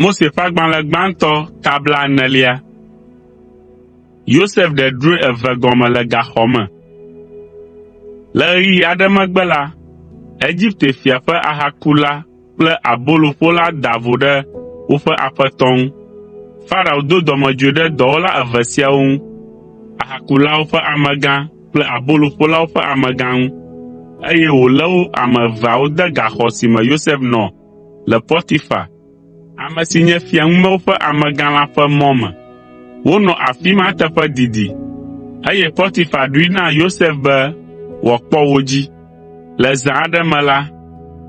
Mose ƒe agbalẽ gbãtɔ tabla 4. Yosef ɖe drɔ̃e 2 gɔme le gaxɔ me. Le ɣeyiɣi aɖe megbe la, Egipte fia ƒe ahakula kple aboloƒola da vo ɖe woƒe aƒetɔ ŋu. Farao do dɔmedzoe ɖe dɔwɔla 2 siawo ŋu, ahakulawo ƒe amegã kple aboloƒolawo ƒe amegã ŋu, eye wòlé wo ame 2awo de gaxɔ si me Yosef nɔ le Potifar, ame si nye fiaŋumewo ƒe amegã la ƒe mɔ me. Wonɔ afi ma teƒe didi, eye Potifar ɖoe na Yosef be wòakpɔ wo dzi. Le zã aɖe me la,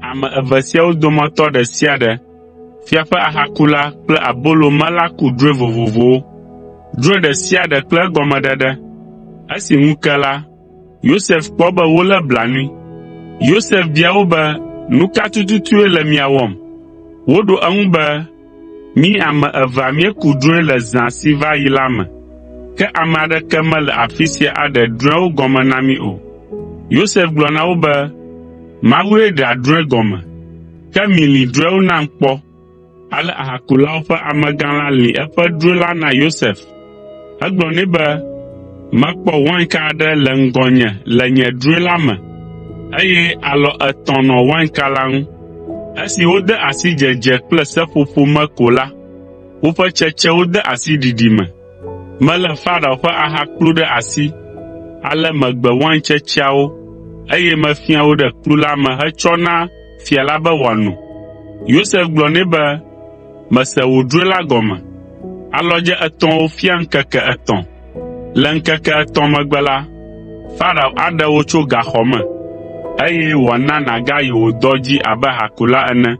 ame 2 siawo dometɔ ɖe sia ɖe, fia ƒe ahakula kple abolomela ku drɔ̃e vovovowo, drɔ̃e ɖe sia ɖe kple egɔmeɖeɖe. Esi ŋu ke la, Yosef kpɔ be wolé blanui. Yosef bia wo be, nu ka tututue le mia wɔm? Woɖo eŋu be, mí ame 2 míeku drɔ̃e le zã si va yi la me, ke ame aɖeke mele afi sia aɖe drɔ̃ewo gɔme na mí o. Yosef gblɔ na wo be, Mawue ɖea drɔ̃e gɔme, ke milĩ drɔ̃ewo nam kpɔ. Ale ahakulawo ƒe amegã la lĩ eƒe drɔ̃e la na Yosef. Egblɔ nɛ be, mekpɔ wainka aɖe le ŋgɔnye le nye drɔ̃e la me, eye alɔ 3 nɔ wainka la ŋu. Esi wode asi dzedze kple seƒoƒo me ko la, woƒe tsetsewo de asi ɖiɖi me. Melé Farao ƒe ahakplu ɖe asi, ale megbe wain tsetseawo, eye mefia wo ɖe kplu la me hetsɔ na fia la be wòano. Yosef gblɔ nɛ be, mese wò drɔ̃e la gɔme. Alɔdze 3wo fia ŋkeke 3. Le ŋkeke 3 megbe la, Farao aɖe wò tso gaxɔ me, eye wòana nàgayi wò dɔ dzi abe hakula ene.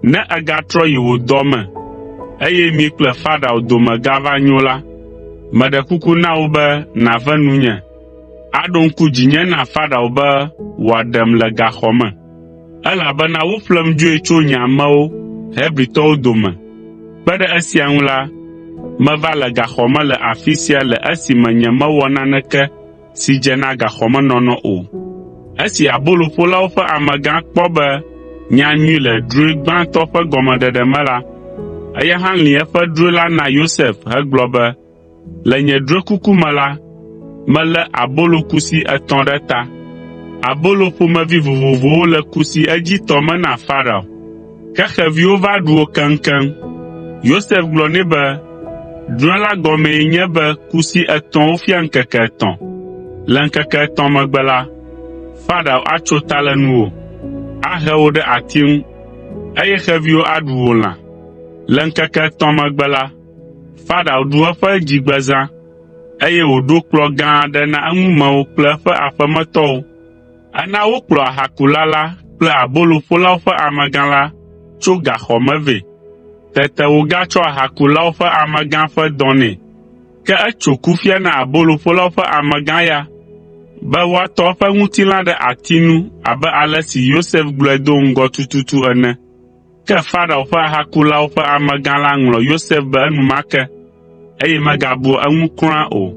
Ne ègatrɔ yi wò dɔ me, eye mi kple Farao dome gava nyo la, meɖe kuku na wò be nàve nunye, aɖo ŋku dzinye na Farao be wòaɖem le gaxɔ me, elabena woƒlem dzoe tso nye amewo Hebritɔwo dome. Kpe ɖe esia ŋu la, meva le gaxɔ me le afi sia le esime nyemewɔ naneke si dze na gaxɔmenɔnɔ o. Esi aboloƒolawo ƒe amegã kpɔ be nyanyui le drɔ̃e gbãtɔ ƒe gɔmeɖeɖe me la, eya hã lĩ eƒe drɔ̃e la na Yosef hegblɔ be, le nye drɔ̃e kuku me la, melé abolo kusi 3 ɖe ta. Abolo ƒomevi vovovowo le kusi edzitɔ me na Farao, ke xeviwo va ɖu wo keŋkeŋ. Yosef gblɔ nɛ be, drɔ̃e la gɔmee nye be kusi 3wo fia ŋkeke 3. Le ŋkeke 3 megbe la, Farao atso ta le nuwò, ahe wò ɖe ati ŋu, eye xeviwo aɖu wò lã. Le ŋkeke 3 megbe la, Farao ɖu eƒe dzigbezã, eye wòɖo kplɔ̃ gã aɖe na eŋumewo kple eƒe aƒemetɔwo. Ena wokplɔ ahakula la kple aboloƒolawo ƒe amegã la tso gaxɔ me vɛ. Tete wògatsɔ ahakulawo ƒe amegã ƒe dɔ nɛ, ke etso kufia na aboloƒolawo ƒe amegã ya be woatɔ eƒe ŋutilã ɖe ati nu abe ale si Yosef gblɔe do ŋgɔ tututu ene. Ke Farao ƒe ahakulawo ƒe amegã la ŋlɔ Yosef be enumake, eye megabua eŋu kura o.